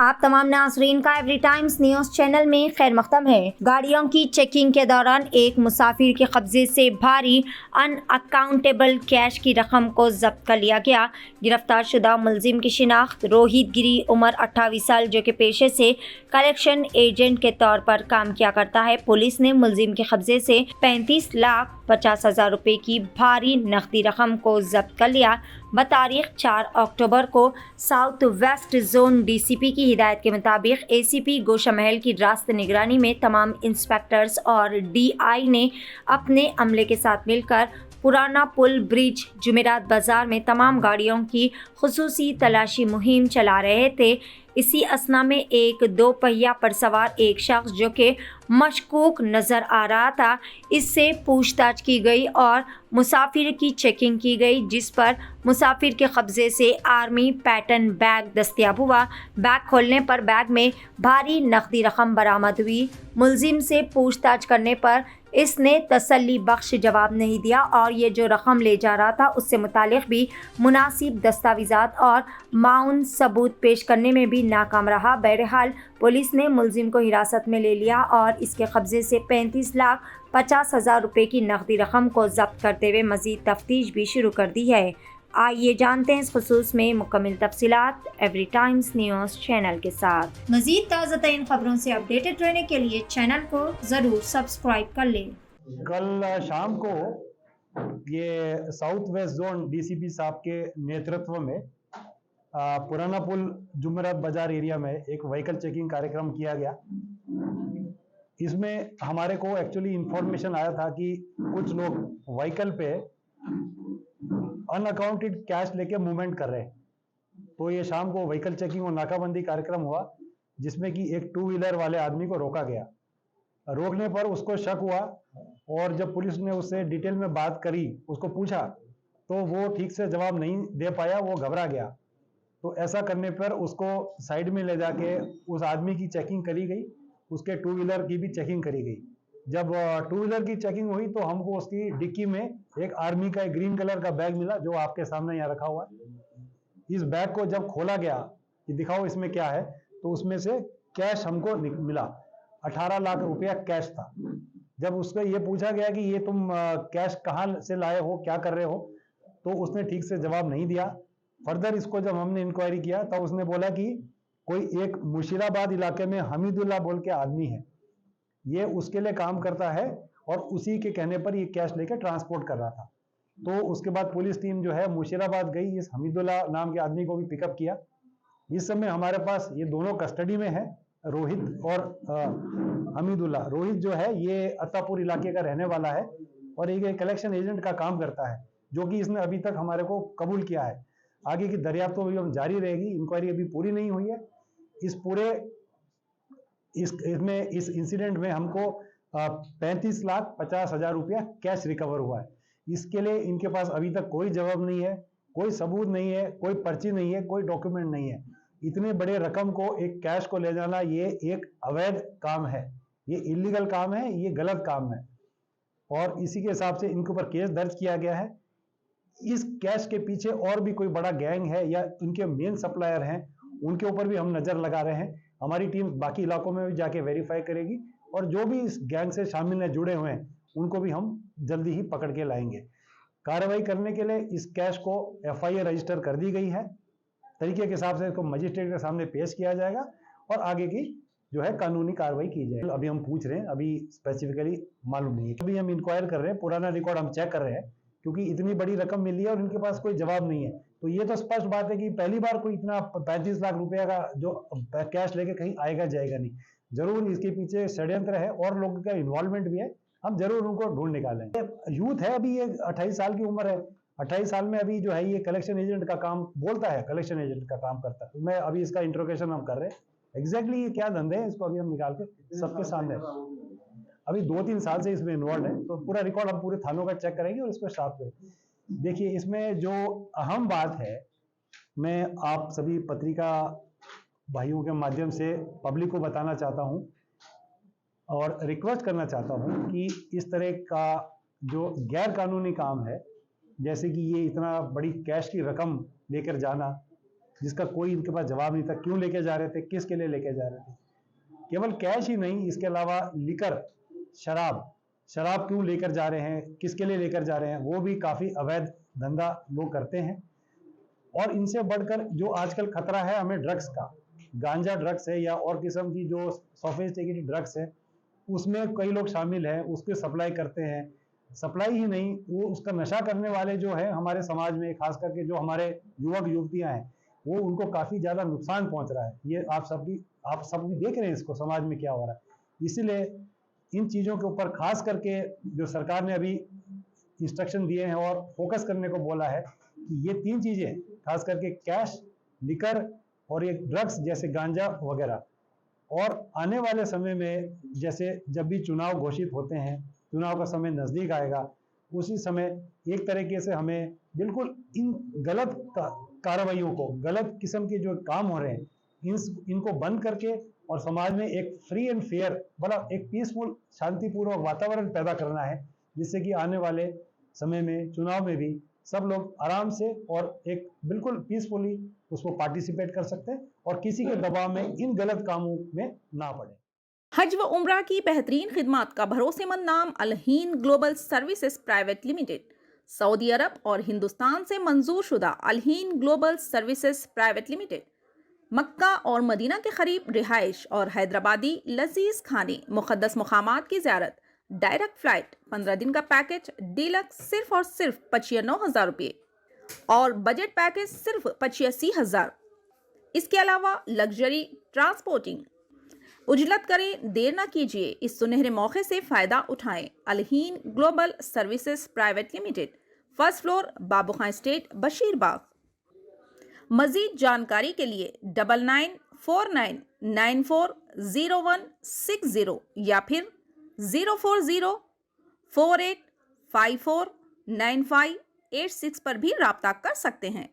आप तमाम नाज़रीन का एवरी टाइम्स न्यूज़ चैनल में खैर मक़दम है। गाड़ियों की चेकिंग के दौरान एक मुसाफिर के कब्जे से भारी अनअकाउंटेबल कैश की रकम को जब्त कर लिया गया। गिरफ्तार शुदा मुलजिम की शिनाख्त रोहित गिरी, उम्र 28 साल, जो कि पेशे से कलेक्शन एजेंट के तौर पर काम किया करता है। पुलिस ने मुलजिम के कब्जे से 35,50,000 रुपए की भारी नकदी रकम को जब्त कर लिया। बतारीख 4 अक्टूबर को साउथ वेस्ट जोन डीसीपी की हिदायत के मुताबिक एसीपी गोशा महल की रास्त निगरानी में तमाम इंस्पेक्टर्स और डीआई ने अपने अमले के साथ मिलकर पुराना पुल ब्रिज जुमेरात बाजार में तमाम गाड़ियों की खुसूसी तलाशी मुहिम चला रहे थे। इसी असना में एक 2 पहिया पर सवार एक शख्स जो कि मशकूक नज़र आ रहा था, इससे पूछताछ की गई और मुसाफिर की चेकिंग की गई, जिस पर मुसाफिर के कब्जे से आर्मी पैटर्न बैग दस्तयाब हुआ। बैग खोलने पर बैग में भारी नकदी रकम बरामद हुई। मुलजिम से पूछताछ करने पर इसने तसल्ली बख्श जवाब नहीं दिया और ये जो रकम ले जा रहा था उससे मुतालिक भी मुनासिब दस्तावेज़ात और माउन सबूत पेश करने में भी नाकाम रहा। बहरहाल पुलिस ने मुलजिम को हिरासत में ले लिया और इसके कब्जे से 35,50,000 रुपये की नकदी रकम को जब्त करते हुए मज़ीद तफ्तीश भी शुरू कर दी है। आइए जानते हैं इस खुसूस में मुकम्मल तफसीलात एवरी टाइम्स न्यूज़ चैनल के साथ। मज़ीद ताज़ा तरीन खबरों से अपडेटेड रहने के लिए चैनल को ज़रूर सब्सक्राइब कर लें। कल शाम को ये साउथ वेस्ट जोन डीसीपी साहब के नेतृत्व में पुराना पुल जुमेरात बाजार एरिया में एक व्हीकल चेकिंग कार्यक्रम किया गया। इसमें हमारे को एक्चुअली इंफॉर्मेशन आया था कि कुछ लोग व्हीकल पे अनअकाउंटेड कैश लेके मूवमेंट कर रहे हैं। तो ये शाम को व्हीकल चेकिंग और नाकाबंदी कार्यक्रम हुआ, जिसमें कि एक 2 व्हीलर वाले आदमी को रोका गया। रोकने पर उसको शक हुआ और जब पुलिस ने उससे डिटेल में बात करी, उसको पूछा, तो वो ठीक से जवाब नहीं दे पाया, वो घबरा गया। तो ऐसा करने पर उसको साइड में ले जाके उस आदमी की चेकिंग करी गई, उसके 2 व्हीलर की भी चेकिंग करी गई। जब 2 व्हीलर की चेकिंग हुई तो हमको उसकी डिक्की में एक आर्मी का एक ग्रीन कलर का बैग मिला, जो आपके सामने यहाँ रखा हुआ है। इस बैग को जब खोला गया कि दिखाओ इसमें क्या है, तो उसमें से कैश हमको मिला। 18 लाख रुपया कैश था। जब उसको ये पूछा गया कि ये तुम कैश कहाँ से लाए हो, क्या कर रहे हो, तो उसने ठीक से जवाब नहीं दिया। फर्दर इसको जब हमने इंक्वायरी किया तब उसने बोला कि कोई एक मुशीराबाद इलाके में हमीदुल्ला बोल के आदमी है, ये उसके लिए काम करता है और उसी के कहने पर ये कैश लेकर ट्रांसपोर्ट कर रहा था। तो उसके बाद पुलिस टीम जो है मुशीराबाद गई, इस हमीदुल्ला नाम के आदमी को भी पिकअप किया। इस समय हमारे पास ये दोनों कस्टडी में है, रोहित और हमीदुल्ला। रोहित जो है ये अत्तापुर इलाके का रहने वाला है और एक कलेक्शन एजेंट का काम करता है, जो कि इसने अभी तक हमारे को कबूल किया है। आगे की दरियाफ्त तो अभी जारी रहेगी, इंक्वायरी अभी पूरी नहीं हुई है। इस पूरे इस इंसिडेंट में हमको 35,50,000 रुपया कैश रिकवर हुआ है। इसके लिए इनके पास अभी तक कोई जवाब नहीं है, कोई सबूत नहीं है, कोई पर्ची नहीं है, कोई डॉक्यूमेंट नहीं है। इतने बड़े रकम को, एक कैश को ले जाना, ये एक अवैध काम है, ये इलीगल काम है, ये गलत काम है और इसी के हिसाब से इनके ऊपर केस दर्ज किया गया है। इस कैश के पीछे और भी कोई बड़ा गैंग है या उनके मेन सप्लायर हैं, उनके ऊपर भी हम नजर लगा रहे हैं। हमारी टीम बाकी इलाकों में भी जाके वेरीफाई करेगी और जो भी इस गैंग से शामिल है, जुड़े हुए हैं, उनको भी हम जल्दी ही पकड़ के लाएंगे। कार्रवाई करने के लिए इस कैश को एफआईआर रजिस्टर कर दी गई है। तरीके के हिसाब से इसको मजिस्ट्रेट के सामने पेश किया जाएगा और आगे की जो है कानूनी कार्रवाई की जाएगी। अभी हम पूछ रहे हैं, अभी स्पेसिफिकली मालूम नहीं है। अभी हम इंक्वायर कर रहे हैं, पुराना रिकॉर्ड हम चेक कर रहे हैं, क्योंकि इतनी बड़ी रकम मिली है और इनके पास कोई जवाब नहीं है। तो ये तो स्पष्ट बात है कि पहली बार कोई इतना 35 लाख रुपया का जो कैश लेके कहीं आएगा जाएगा नहीं। जरूर इसके पीछे षड्यंत्र है और लोगों का इन्वॉल्वमेंट भी है, हम जरूर उनको ढूंढ निकालेंगे। यूथ है, अभी ये 28 साल की उम्र है। 28 साल में अभी जो है ये कलेक्शन एजेंट का काम बोलता है, कलेक्शन एजेंट का काम करता है। मैं अभी इसका इंट्रोगेशन हम कर रहे हैं, एग्जैक्टली ये क्या धंधे हैं इसको अभी हम निकाल के सबके सामने। अभी 2-3 साल से इसमें इन्वॉल्व है, तो पूरा रिकॉर्ड हम पूरे थानों का चेक करेंगे और इसको स्टार्ट करेंगे। देखिए, इसमें जो अहम बात है, मैं आप सभी पत्रिका भाइयों के माध्यम से पब्लिक को बताना चाहता हूं और रिक्वेस्ट करना चाहता हूं कि इस तरह का जो गैर कानूनी काम है, जैसे कि ये इतना बड़ी कैश की रकम लेकर जाना, जिसका कोई इनके पास जवाब नहीं था। क्यों लेके जा रहे थे, किसके लिए लेके जा रहे थे। केवल कैश ही नहीं, इसके अलावा लिकर, शराब क्यों लेकर जा रहे हैं, किसके लिए लेकर जा रहे हैं, वो भी काफ़ी अवैध धंधा लोग करते हैं। और इनसे बढ़कर जो आजकल खतरा है हमें ड्रग्स का, गांजा ड्रग्स है या और किस्म की जो सोफिस्टिकेटेड ड्रग्स है, उसमें कई लोग शामिल हैं, उसके सप्लाई करते हैं। सप्लाई ही नहीं, वो उसका नशा करने वाले जो है हमारे समाज में, खास करके जो हमारे युवक युवतियां हैं, वो उनको काफ़ी ज़्यादा नुकसान पहुंच रहा है। ये आप सब भी देख रहे हैं इसको, समाज में क्या हो रहा है। इसीलिए इन चीज़ों के ऊपर खास करके जो सरकार ने अभी इंस्ट्रक्शन दिए हैं और फोकस करने को बोला है कि ये 3 चीज़ें, खास करके कैश, लिकर और ये ड्रग्स जैसे गांजा वगैरह, और आने वाले समय में जैसे जब भी चुनाव घोषित होते हैं, चुनाव का समय नज़दीक आएगा, उसी समय एक तरीके से हमें बिल्कुल इन गलत कार्रवाइयों को, गलत किस्म के जो काम हो रहे हैं, इनको बंद करके और समाज में एक फ्री एंड फेयर, बड़ा एक पीसफुल, शांतिपूर्वक वातावरण पैदा करना है, जिससे कि आने वाले समय में चुनाव में भी सब लोग आराम से और एक बिल्कुल पीसफुली उसको पार्टिसिपेट कर सकते हैं और किसी के दबाव में इन गलत कामों में ना पड़े। हज व उम्रा की बेहतरीन खिदमात का भरोसेमंद नाम Al-Hind global services private limited, सऊदी अरब और हिंदुस्तान से मंजूर शुदा Al-Hind global services private limited, मक्का और मदीना के करीब रिहाइश और हैदराबादी लजीज खाने, मुक़द्दस मुक़ामात की ज़ियारत, डायरेक्ट फ्लाइट, 15 दिन का पैकेज डीलक्स सिर्फ और सिर्फ 95,000 रुपये और बजट पैकेज सिर्फ 85,000। इसके अलावा लग्जरी ट्रांसपोर्टिंग। उजलत करें, देर ना कीजिए, इस सुनहरे मौके से फ़ायदा उठाएं। Al-Hind global services private limited, first floor, Babu Khan estate, Basheerbagh. मज़ीद जानकारी के लिए 9949940160 या फिर 04048549586 पर भी राब्ता कर सकते हैं।